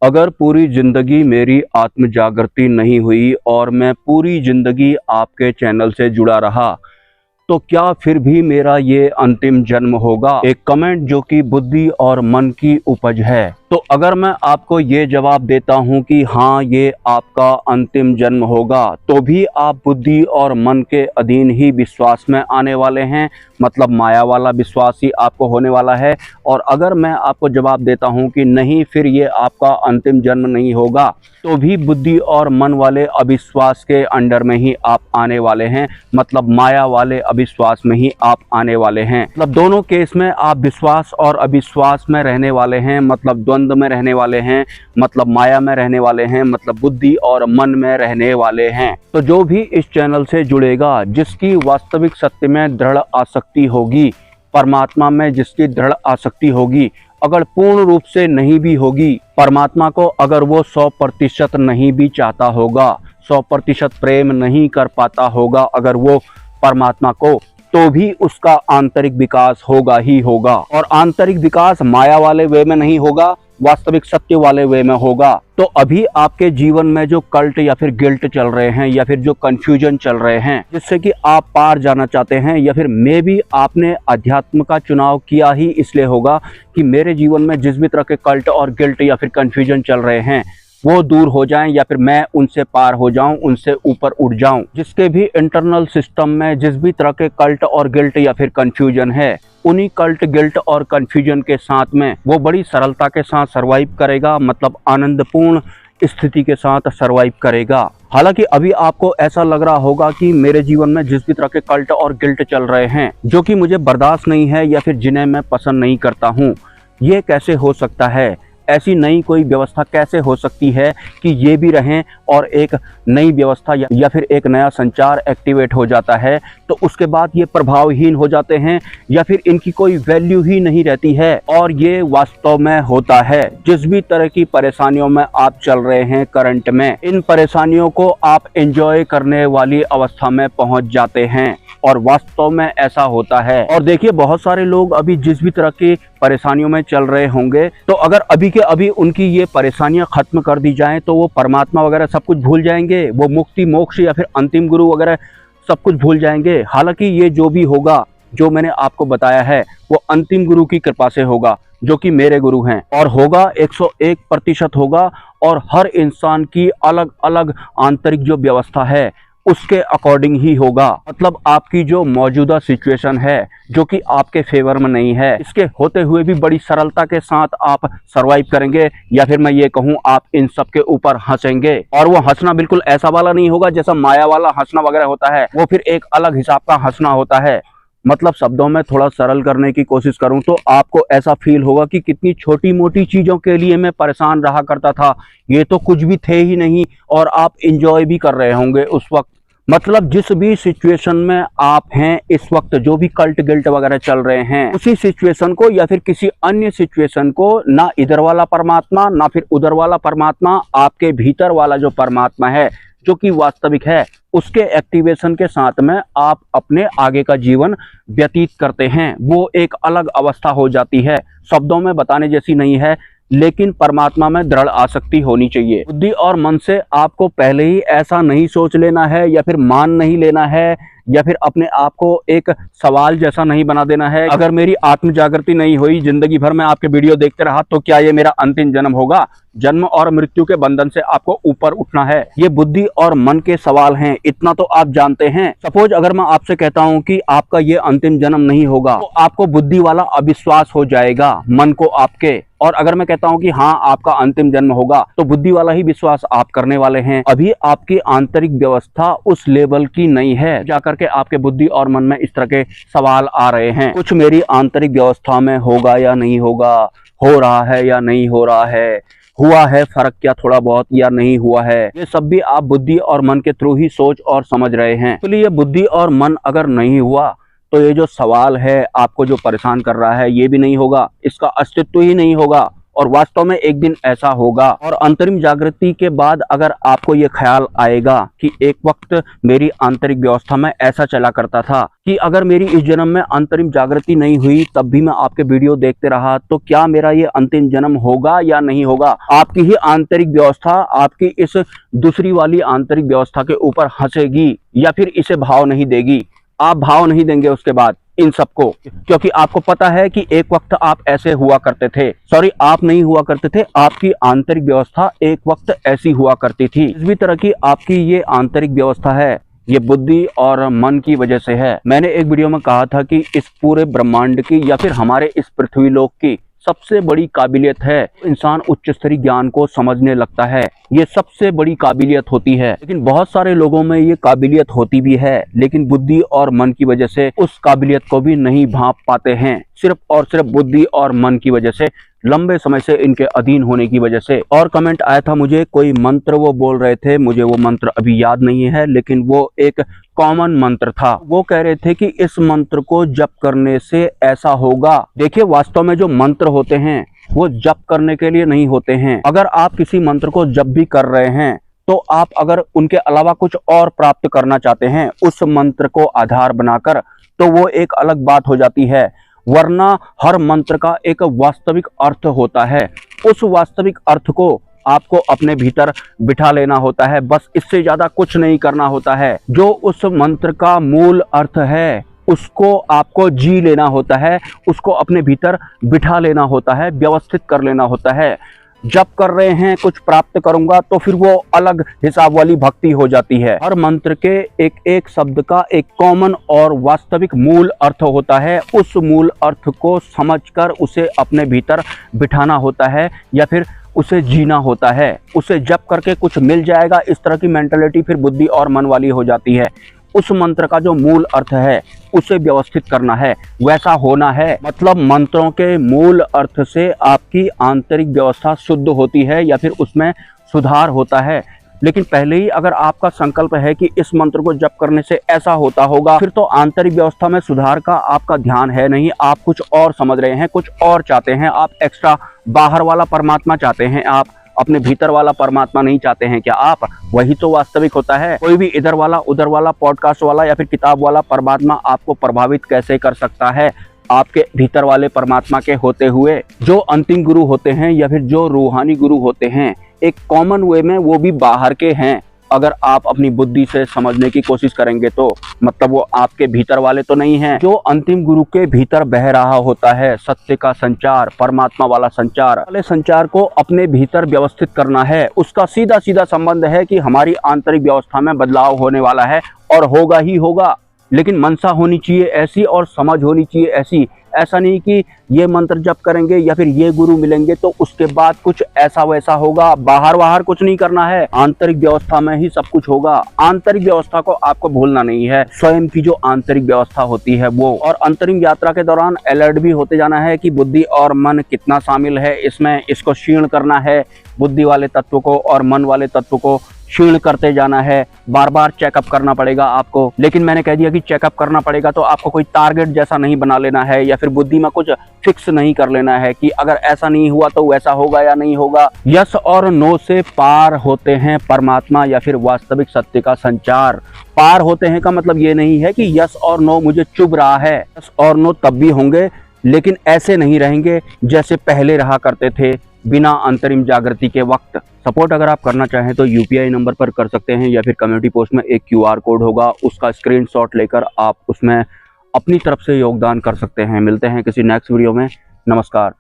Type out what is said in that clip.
अगर पूरी जिंदगी मेरी आत्म जागृति नहीं हुई और मैं पूरी जिंदगी आपके चैनल से जुड़ा रहा, तो क्या फिर भी मेरा ये अंतिम जन्म होगा? एक कमेंट जो कि बुद्धि और मन की उपज है। तो अगर मैं आपको ये जवाब देता हूँ कि हाँ, ये आपका अंतिम जन्म होगा, तो भी आप बुद्धि और मन के अधीन ही विश्वास में आने वाले हैं, मतलब माया वाला विश्वास ही आपको होने वाला है। और अगर मैं आपको जवाब देता हूँ कि नहीं, फिर ये आपका अंतिम जन्म नहीं होगा, तो भी बुद्धि और मन वाले अविश्वास के अंडर में ही आप आने वाले हैं, मतलब माया वाले अविश्वास में ही आप आने वाले हैं। मतलब दोनों केस में आप विश्वास और अविश्वास में रहने वाले हैं, मतलब द्वंद्व में रहने वाले हैं, मतलब माया में रहने वाले हैं, मतलब बुद्धि और मन में रहने वाले हैं। तो जो भी इस चैनल से जुड़ेगा, जिसकी वास्तविक सत्य में दृढ़ आसक्ति होगी, परमात्मा में जिसकी दृढ़ आसक्ति होगी, अगर पूर्ण रूप से नहीं भी होगी, परमात्मा को अगर वो 100% नहीं भी चाहता होगा, 100% प्रेम नहीं कर पाता होगा अगर वो परमात्मा को, तो भी उसका आंतरिक विकास होगा ही होगा। और आंतरिक विकास माया वाले वे में नहीं होगा, वास्तविक सत्य वाले वे में होगा। तो अभी आपके जीवन में जो कल्ट या फिर गिल्ट चल रहे हैं, या फिर जो कंफ्यूजन चल रहे हैं, जिससे कि आप पार जाना चाहते हैं, या फिर मे भी आपने अध्यात्म का चुनाव किया ही इसलिए होगा कि मेरे जीवन में जिस भी तरह के कल्ट और गिल्ट या फिर कंफ्यूजन चल रहे हैं वो दूर हो जाएं, या फिर मैं उनसे पार हो जाऊं, उनसे ऊपर उठ जाऊं। जिसके भी इंटरनल सिस्टम में जिस भी तरह के कल्ट और गिल्ट या फिर कंफ्यूजन है, उन्हीं कल्ट, गिल्ट और कंफ्यूजन के साथ में वो बड़ी सरलता के साथ सरवाइव करेगा, मतलब आनंदपूर्ण स्थिति के साथ सरवाइव करेगा। हालांकि अभी आपको ऐसा लग रहा होगा कि मेरे जीवन में जिस भी तरह के कल्ट और गिल्ट चल रहे हैं, जो कि मुझे बर्दाश्त नहीं है या फिर जिन्हें मैं पसंद नहीं करता हूँ, ये कैसे हो सकता है? ऐसी नई कोई व्यवस्था कैसे हो सकती है कि ये भी रहें और एक नई व्यवस्था या फिर एक नया संचार एक्टिवेट हो जाता है, तो उसके बाद ये प्रभावहीन हो जाते हैं, या फिर इनकी कोई वैल्यू ही नहीं रहती है। और ये वास्तव में होता है। जिस भी तरह की परेशानियों में आप चल रहे हैं करंट में, इन परेशानियों को आप एंजॉय करने वाली अवस्था में पहुंच जाते हैं, और वास्तव में ऐसा होता है। और देखिए, बहुत सारे लोग अभी जिस भी तरह की परेशानियों में चल रहे होंगे, तो अगर अभी के अभी उनकी ये परेशानियां खत्म कर दी जाएं, तो वो परमात्मा वगैरह सब कुछ भूल जाएंगे, वो मुक्ति, मोक्ष या फिर अंतिम गुरु वगैरह सब कुछ भूल जाएंगे। हालांकि ये जो भी होगा, जो मैंने आपको बताया है, वो अंतिम गुरु की कृपा से होगा, जो कि मेरे गुरु हैं, और होगा 101% होगा। और हर इंसान की अलग अलग आंतरिक जो व्यवस्था है उसके अकॉर्डिंग ही होगा। मतलब आपकी जो मौजूदा सिचुएशन है, जो कि आपके फेवर में नहीं है, इसके होते हुए भी बड़ी सरलता के साथ आप सरवाइव करेंगे, या फिर मैं ये कहूँ आप इन सब के ऊपर हंसेंगे। और वो हंसना बिल्कुल ऐसा वाला नहीं होगा जैसा माया वाला हंसना वगैरह होता है, वो फिर एक अलग हिसाब का हंसना होता है। मतलब शब्दों में थोड़ा सरल करने की कोशिश करूं तो आपको ऐसा फील होगा कि कितनी छोटी मोटी चीजों के लिए मैं परेशान रहा करता था, ये तो कुछ भी थे ही नहीं, और आप इंजॉय भी कर रहे होंगे उस वक्त। मतलब जिस भी सिचुएशन में आप हैं इस वक्त, जो भी कल्ट गिल्ट वगैरह चल रहे हैं, उसी सिचुएशन को या फिर किसी अन्य सिचुएशन को, ना इधर वाला परमात्मा ना फिर उधर वाला परमात्मा, आपके भीतर वाला जो परमात्मा है, जो कि वास्तविक है, उसके एक्टिवेशन के साथ में आप अपने आगे का जीवन व्यतीत करते हैं। वो एक अलग अवस्था हो जाती है, शब्दों में बताने जैसी नहीं है, लेकिन परमात्मा में दृढ़ आसक्ति होनी चाहिए। बुद्धि और मन से आपको पहले ही ऐसा नहीं सोच लेना है, या फिर मान नहीं लेना है, या फिर अपने आप को एक सवाल जैसा नहीं बना देना है, अगर मेरी आत्म जागृति नहीं हुई, जिंदगी भर मैं आपके वीडियो देखते रहा, तो क्या ये मेरा अंतिम जन्म होगा? जन्म और मृत्यु के बंधन से आपको ऊपर उठना है। ये बुद्धि और मन के सवाल हैं, इतना तो आप जानते हैं। सपोज अगर मैं आपसे कहता हूं कि आपका ये अंतिम जन्म नहीं होगा, तो आपको बुद्धि वाला अविश्वास हो जाएगा मन को आपके। और अगर मैं कहता हूं कि हाँ, आपका अंतिम जन्म होगा, तो बुद्धि वाला ही विश्वास आप करने वाले हैं। अभी आपकी आंतरिक व्यवस्था उस लेवल की नहीं है जाकर के आपके बुद्धि और मन में इस तरह के सवाल आ रहे हैं। कुछ मेरी आंतरिक व्यवस्था में होगा या नहीं होगा, हो रहा है या नहीं हो रहा है, हुआ है फर्क क्या थोड़ा बहुत या नहीं हुआ है, ये सब भी आप बुद्धि और मन के थ्रू ही सोच और समझ रहे हैं। इसलिए ये बुद्धि और मन अगर नहीं हुआ, तो ये जो सवाल है आपको जो परेशान कर रहा है, ये भी नहीं होगा, इसका अस्तित्व ही नहीं होगा, और वास्तव में एक दिन ऐसा होगा। और अंतरिम जागृति के बाद अगर आपको ये ख्याल आएगा कि एक वक्त मेरी आंतरिक व्यवस्था में ऐसा चला करता था कि अगर मेरी इस जन्म में अंतरिम जागृति नहीं हुई तब भी मैं आपके वीडियो देखते रहा, तो क्या मेरा ये अंतिम जन्म होगा या नहीं होगा? आपकी ही आंतरिक व्यवस्था आपकी इस दूसरी वाली आंतरिक व्यवस्था के ऊपर हंसेगी या फिर इसे भाव नहीं देगी? आप भाव नहीं देंगे उसके बाद इन सबको, क्योंकि आपको पता है कि एक वक्त आप ऐसे हुआ करते थे। सॉरी, आप नहीं हुआ करते थे, आपकी आंतरिक व्यवस्था एक वक्त ऐसी हुआ करती थी। इस भी तरह की आपकी ये आंतरिक व्यवस्था है, ये बुद्धि और मन की वजह से है। मैंने एक वीडियो में कहा था कि इस पूरे ब्रह्मांड की या फिर हमारे इस पृथ्वी लोक की सबसे बड़ी काबिलियत है इंसान उच्च स्तरीय ज्ञान को समझने लगता है। ये सबसे बड़ी काबिलियत होती है। लेकिन बहुत सारे लोगों में ये काबिलियत होती भी है, लेकिन बुद्धि और मन की वजह से उस काबिलियत को भी नहीं भांप पाते हैं। सिर्फ और सिर्फ बुद्धि और मन की वजह से, लंबे समय से इनके अधीन होने की वजह से। और कमेंट आया था मुझे, कोई मंत्र वो बोल रहे थे, मुझे वो मंत्र अभी याद नहीं है, लेकिन वो एक कॉमन मंत्र था। वो कह रहे थे कि इस मंत्र को जप करने से ऐसा होगा। देखिए, वास्तव में जो मंत्र होते हैं वो जप करने के लिए नहीं होते हैं। अगर आप किसी मंत्र को जप भी कर रहे हैं तो आप अगर उनके अलावा कुछ और प्राप्त करना चाहते हैं उस मंत्र को आधार बनाकर, तो वो एक अलग बात हो जाती है। वरना हर मंत्र का एक वास्तविक अर्थ होता है। उस वास्तविक अर्थ को आपको अपने भीतर बिठा लेना होता है, बस इससे ज्यादा कुछ नहीं करना होता है। जो उस मंत्र का मूल अर्थ है उसको आपको जी लेना होता है, उसको अपने भीतर बिठा लेना होता है, व्यवस्थित कर लेना होता है। जब कर रहे हैं कुछ प्राप्त करूंगा तो फिर वो अलग हिसाब वाली भक्ति हो जाती है। हर मंत्र के एक एक शब्द का एक कॉमन और वास्तविक मूल अर्थ होता है। उस मूल अर्थ को समझकर उसे अपने भीतर बिठाना होता है या फिर उसे जीना होता है। उसे जप करके कुछ मिल जाएगा, इस तरह की मेंटालिटी फिर बुद्धि और मन वाली हो जाती है। उस मंत्र का जो मूल अर्थ है उसे व्यवस्थित करना है, वैसा होना है। मतलब मंत्रों के मूल अर्थ से आपकी आंतरिक व्यवस्था शुद्ध होती है या फिर उसमें सुधार होता है। लेकिन पहले ही अगर आपका संकल्प है कि इस मंत्र को जप करने से ऐसा होता होगा, फिर तो आंतरिक व्यवस्था में सुधार का आपका ध्यान है नहीं। आप कुछ और समझ रहे हैं, कुछ और चाहते हैं। आप एक्स्ट्रा बाहर वाला परमात्मा चाहते हैं, आप अपने भीतर वाला परमात्मा नहीं चाहते हैं क्या आप? वही तो वास्तविक होता है। कोई भी इधर वाला उधर वाला पॉडकास्ट वाला या फिर किताब वाला परमात्मा आपको प्रभावित कैसे कर सकता है आपके भीतर वाले परमात्मा के होते हुए? जो अंतिम गुरु होते हैं या फिर जो रूहानी गुरु होते हैं, एक कॉमन वे में वो भी बाहर के हैं। अगर आप अपनी बुद्धि से समझने की कोशिश करेंगे तो मतलब वो आपके भीतर वाले तो नहीं हैं। जो अंतिम गुरु के भीतर बह रहा होता है सत्य का संचार, परमात्मा वाला संचार, वाले संचार को अपने भीतर व्यवस्थित करना है। उसका सीधा सीधा संबंध है कि हमारी आंतरिक व्यवस्था में बदलाव होने वाला है और होगा ही होगा। लेकिन मनसा होनी चाहिए ऐसी और समझ होनी चाहिए ऐसी। ऐसा नहीं कि ये मंत्र जप करेंगे या फिर ये गुरु मिलेंगे तो उसके बाद कुछ ऐसा वैसा होगा। बाहर कुछ नहीं करना है, आंतरिक व्यवस्था में ही सब कुछ होगा। आंतरिक व्यवस्था को आपको भूलना नहीं है, स्वयं की जो आंतरिक व्यवस्था होती है वो। और अंतरिम यात्रा के दौरान अलर्ट भी होते जाना है कि बुद्धि और मन कितना शामिल है इसमें। इसको क्षीण करना है, बुद्धि वाले तत्व को और मन वाले तत्व को क्षीण करते जाना है। बार बार चेकअप करना पड़ेगा आपको। लेकिन मैंने कह दिया कि चेकअप करना पड़ेगा तो आपको कोई टारगेट जैसा नहीं बना लेना है या फिर बुद्धि में कुछ फिक्स नहीं कर लेना है कि अगर ऐसा नहीं हुआ तो वैसा होगा या नहीं होगा। यस और नो से पार होते हैं परमात्मा या फिर वास्तविक सत्य का संचार। पार होते हैं का मतलब ये नहीं है कि यस और नो मुझे चुभ रहा है। यस और नो तब भी होंगे, लेकिन ऐसे नहीं रहेंगे जैसे पहले रहा करते थे बिना अंतरिम जागृति के वक्त। सपोर्ट अगर आप करना चाहें तो यूपीआई नंबर पर कर सकते हैं या फिर कम्युनिटी पोस्ट में एक क्यूआर कोड होगा, उसका स्क्रीनशॉट लेकर आप उसमें अपनी तरफ से योगदान कर सकते हैं। मिलते हैं किसी नेक्स्ट वीडियो में। नमस्कार।